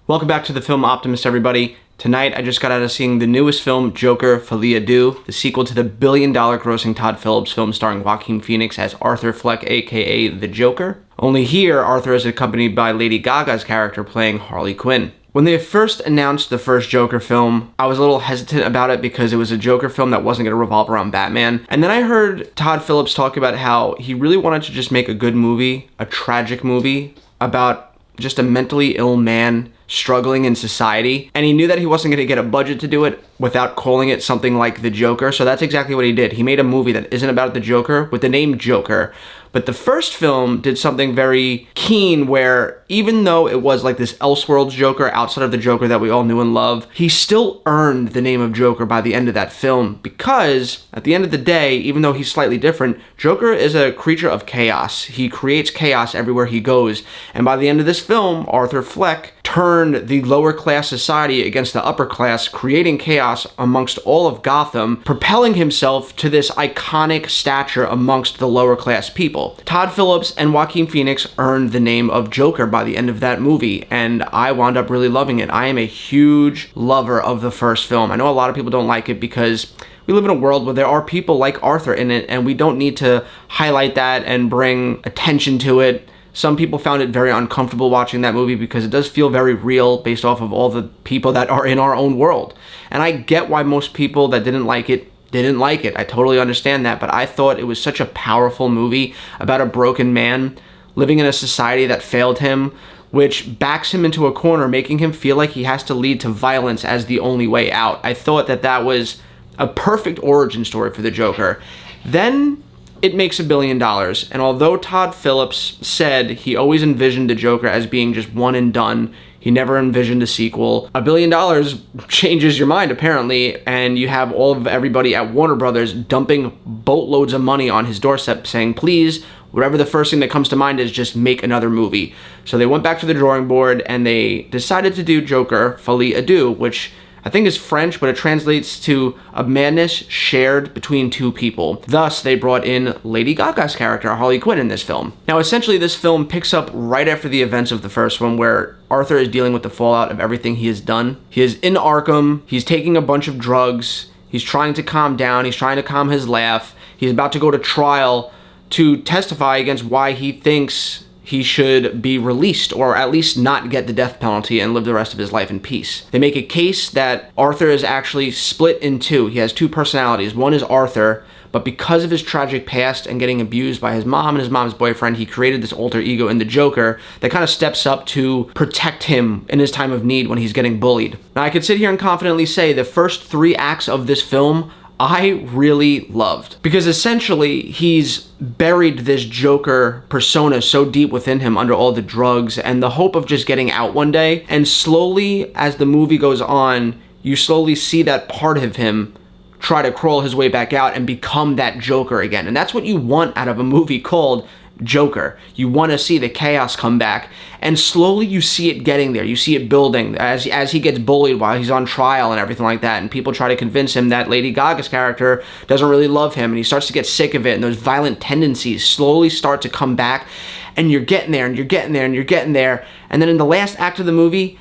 Welcome back to the Film Optimist, everybody. Tonight, I just got out of seeing the newest film, Joker Folie A Deus, the sequel to the billion-dollar grossing Todd Phillips film starring Joaquin Phoenix as Arthur Fleck, aka the Joker. Only here, Arthur is accompanied by Lady Gaga's character playing Harley Quinn. When they first announced the first Joker film, I was a little hesitant about it because it was a Joker film that wasn't going to revolve around Batman. And then I heard Todd Phillips talk about how he really wanted to just make a good movie, a tragic movie, about just a mentally ill man struggling in society, and he knew that he wasn't going to get a budget to do it without calling it something like the Joker, so that's exactly what he did. He made a movie that isn't about the Joker with the name Joker, but the first film did something very keen where even though it was like this Elseworlds Joker outside of the Joker that we all knew and love, he still earned the name of Joker by the end of that film because at the end of the day, even though he's slightly different, Joker is a creature of chaos. He creates chaos everywhere he goes, and by the end of this film, Arthur Fleck turned the lower class society against the upper class, creating chaos amongst all of Gotham, propelling himself to this iconic stature amongst the lower class people. Todd Phillips and Joaquin Phoenix earned the name of Joker by the end of that movie, and I wound up really loving it. I am a huge lover of the first film. I know a lot of people don't like it because we live in a world where there are people like Arthur in it, and we don't need to highlight that and bring attention to it. Some people found it very uncomfortable watching that movie because it does feel very real based off of all the people that are in our own world. And I get why most people that didn't like it. I totally understand that, but I thought it was such a powerful movie about a broken man living in a society that failed him, which backs him into a corner, making him feel like he has to lead to violence as the only way out. I thought that that was a perfect origin story for the Joker. Then it makes $1 billion, and although Todd Phillips said he always envisioned the Joker as being just one and done, he never envisioned a sequel. $1 billion changes your mind, apparently, and you have all of everybody at Warner Brothers dumping boatloads of money on his doorstep saying, please, whatever the first thing that comes to mind is, just make another movie. So they went back to the drawing board, and they decided to do Joker Folie A Deus, which I think is French, but it translates to a madness shared between two people. Thus, they brought in Lady Gaga's character, Harley Quinn, in this film. Now, essentially, this film picks up right after the events of the first one, where Arthur is dealing with the fallout of everything he has done. He is in Arkham, he's taking a bunch of drugs, he's trying to calm down, he's trying to calm his laugh, he's about to go to trial to testify against why he thinks he should be released, or at least not get the death penalty and live the rest of his life in peace. They make a case that Arthur is actually split in two. He has two personalities. One is Arthur, but because of his tragic past and getting abused by his mom and his mom's boyfriend, he created this alter ego in the Joker that kind of steps up to protect him in his time of need when he's getting bullied. Now, I could sit here and confidently say the first 3 acts of this film I really loved, because essentially he's buried this Joker persona so deep within him under all the drugs and the hope of just getting out one day, and slowly as the movie goes on, you slowly see that part of him try to crawl his way back out and become that Joker again. And that's what you want out of a movie called Joker. You want to see the chaos come back, and slowly you see it getting there. You see it building as he gets bullied while he's on trial and everything like that, and people try to convince him that Lady Gaga's character doesn't really love him, and he starts to get sick of it, and those violent tendencies slowly start to come back, and you're getting there, and you're getting there, and you're getting there, and then in the last act of the movie,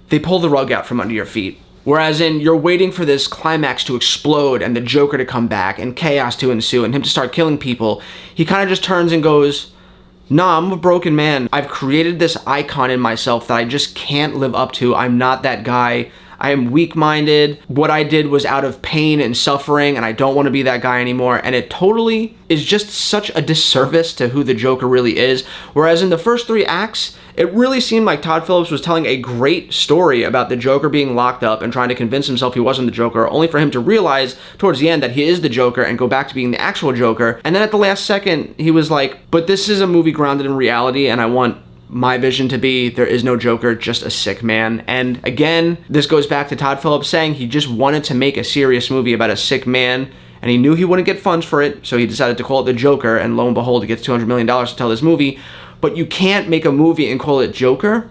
they pull the rug out from under your feet. Whereas you're waiting for this climax to explode and the Joker to come back and chaos to ensue and him to start killing people, he kind of just turns and goes, nah, I'm a broken man. I've created this icon in myself that I just can't live up to. I'm not that guy. I am weak-minded. What I did was out of pain and suffering, and I don't want to be that guy anymore. And it totally is just such a disservice to who the Joker really is. Whereas in the first 3 acts, it really seemed like Todd Phillips was telling a great story about the Joker being locked up and trying to convince himself he wasn't the Joker, only for him to realize towards the end that he is the Joker and go back to being the actual Joker. And then at the last second, he was like, but this is a movie grounded in reality, and I want my vision to be there is no Joker, just a sick man. And again, this goes back to Todd Phillips saying he just wanted to make a serious movie about a sick man, and he knew he wouldn't get funds for it, so he decided to call it the Joker, and lo and behold, he gets $200 million to tell this movie. But you can't make a movie and call it Joker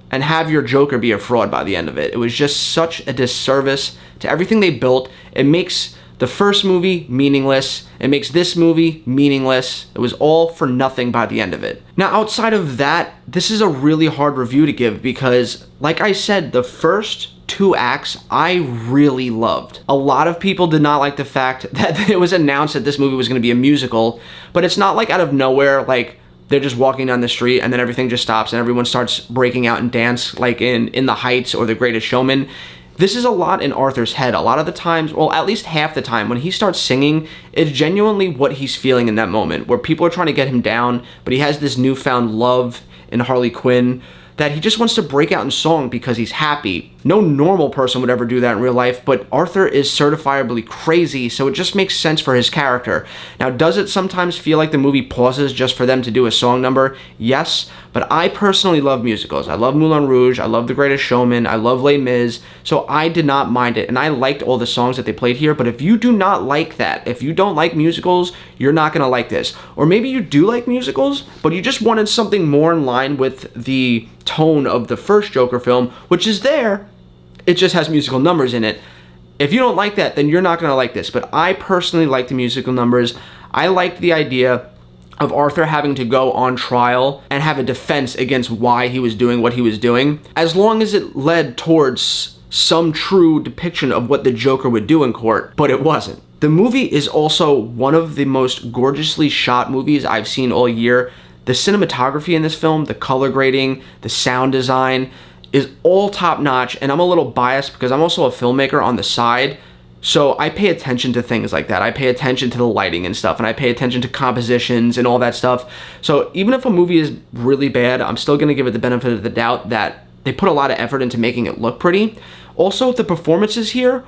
and have your Joker be a fraud by the end of it. It was just such a disservice to everything they built. It makes The first movie, meaningless. It makes this movie meaningless. It was all for nothing by the end of it. Now, outside of that, this is a really hard review to give because, like I said, the first 2 acts I really loved. A lot of people did not like the fact that it was announced that this movie was going to be a musical, but it's not like out of nowhere, like they're just walking down the street and then everything just stops and everyone starts breaking out and dance like in The Heights or The Greatest Showman. This is a lot in Arthur's head. A lot of the times, well, at least half the time, when he starts singing, it's genuinely what he's feeling in that moment, where people are trying to get him down, but he has this newfound love in Harley Quinn that he just wants to break out in song because he's happy. No normal person would ever do that in real life, but Arthur is certifiably crazy, so it just makes sense for his character. Now, does it sometimes feel like the movie pauses just for them to do a song number? Yes, but I personally love musicals. I love Moulin Rouge, I love The Greatest Showman, I love Les Mis, so I did not mind it, and I liked all the songs that they played here, but if you do not like that, if you don't like musicals, you're not gonna like this. Or maybe you do like musicals, but you just wanted something more in line with the tone of the first Joker film, which is there, it just has musical numbers in it. If you don't like that, then you're not gonna like this, but I personally like the musical numbers. I liked the idea of Arthur having to go on trial and have a defense against why he was doing what he was doing, as long as it led towards some true depiction of what the Joker would do in court, but it wasn't. The movie is also one of the most gorgeously shot movies I've seen all year. The cinematography in this film, the color grading, the sound design is all top notch, and I'm a little biased because I'm also a filmmaker on the side, so I pay attention to things like that. I pay attention to the lighting and stuff, and I pay attention to compositions and all that stuff. So even if a movie is really bad, I'm still gonna give it the benefit of the doubt that they put a lot of effort into making it look pretty. Also, the performances here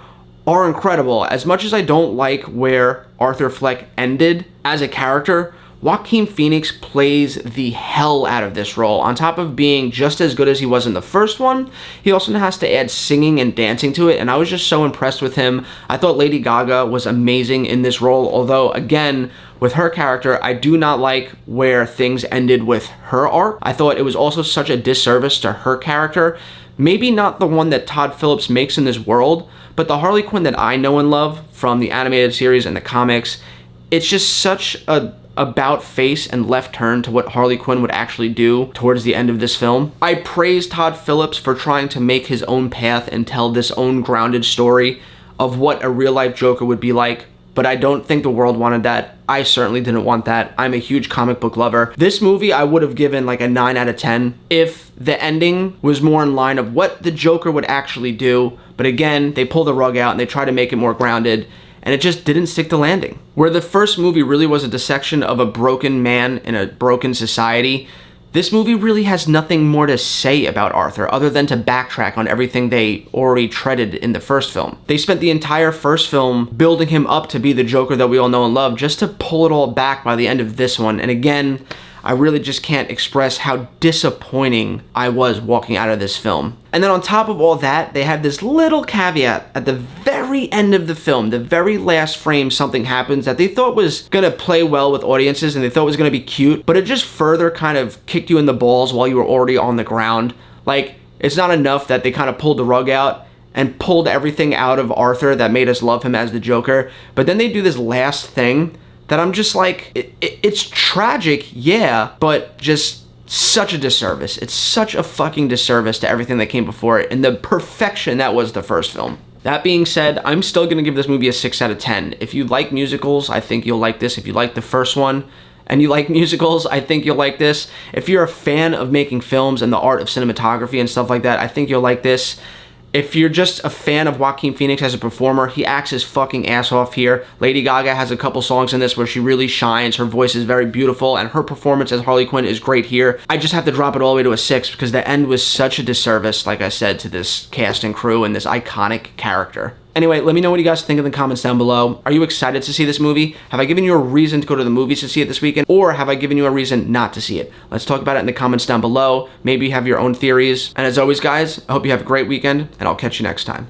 are incredible. As much as I don't like where Arthur Fleck ended as a character, Joaquin Phoenix plays the hell out of this role. On top of being just as good as he was in the first one, he also has to add singing and dancing to it, and I was just so impressed with him. I thought Lady Gaga was amazing in this role, although, again, with her character, I do not like where things ended with her arc. I thought it was also such a disservice to her character. Maybe not the one that Todd Phillips makes in this world, but the Harley Quinn that I know and love from the animated series and the comics, it's just such a about face and left turn to what Harley Quinn would actually do towards the end of this film. I praise Todd Phillips for trying to make his own path and tell this own grounded story of what a real-life Joker would be like, but I don't think the world wanted that. I certainly didn't want that. I'm a huge comic book lover. This movie I would have given like a 9 out of 10 if the ending was more in line of what the Joker would actually do, but again, they pull the rug out and they try to make it more grounded, and it just didn't stick the landing. Where the first movie really was a dissection of a broken man in a broken society, this movie really has nothing more to say about Arthur other than to backtrack on everything they already treaded in the first film. They spent the entire first film building him up to be the Joker that we all know and love just to pull it all back by the end of this one. And again, I really just can't express how disappointing I was walking out of this film. And then on top of all that, they had this little caveat at the very end of the film, the very last frame, something happens that they thought was gonna play well with audiences and they thought was gonna be cute, but it just further kind of kicked you in the balls while you were already on the ground. Like, it's not enough that they kind of pulled the rug out and pulled everything out of Arthur that made us love him as the Joker, but then they do this last thing that I'm just like, it's tragic, yeah, but just such a disservice. It's such a fucking disservice to everything that came before it and the perfection that was the first film. That being said, I'm still gonna give this movie a 6 out of 10. If you like musicals, I think you'll like this. If you like the first one and you like musicals, I think you'll like this. If you're a fan of making films and the art of cinematography and stuff like that, I think you'll like this. If you're just a fan of Joaquin Phoenix as a performer, he acts his fucking ass off here. Lady Gaga has a couple songs in this where she really shines. Her voice is very beautiful, and her performance as Harley Quinn is great here. I just have to drop it all the way to a 6 because the end was such a disservice, like I said, to this cast and crew and this iconic character. Anyway, let me know what you guys think in the comments down below. Are you excited to see this movie? Have I given you a reason to go to the movies to see it this weekend? Or have I given you a reason not to see it? Let's talk about it in the comments down below. Maybe you have your own theories. And as always, guys, I hope you have a great weekend, and I'll catch you next time.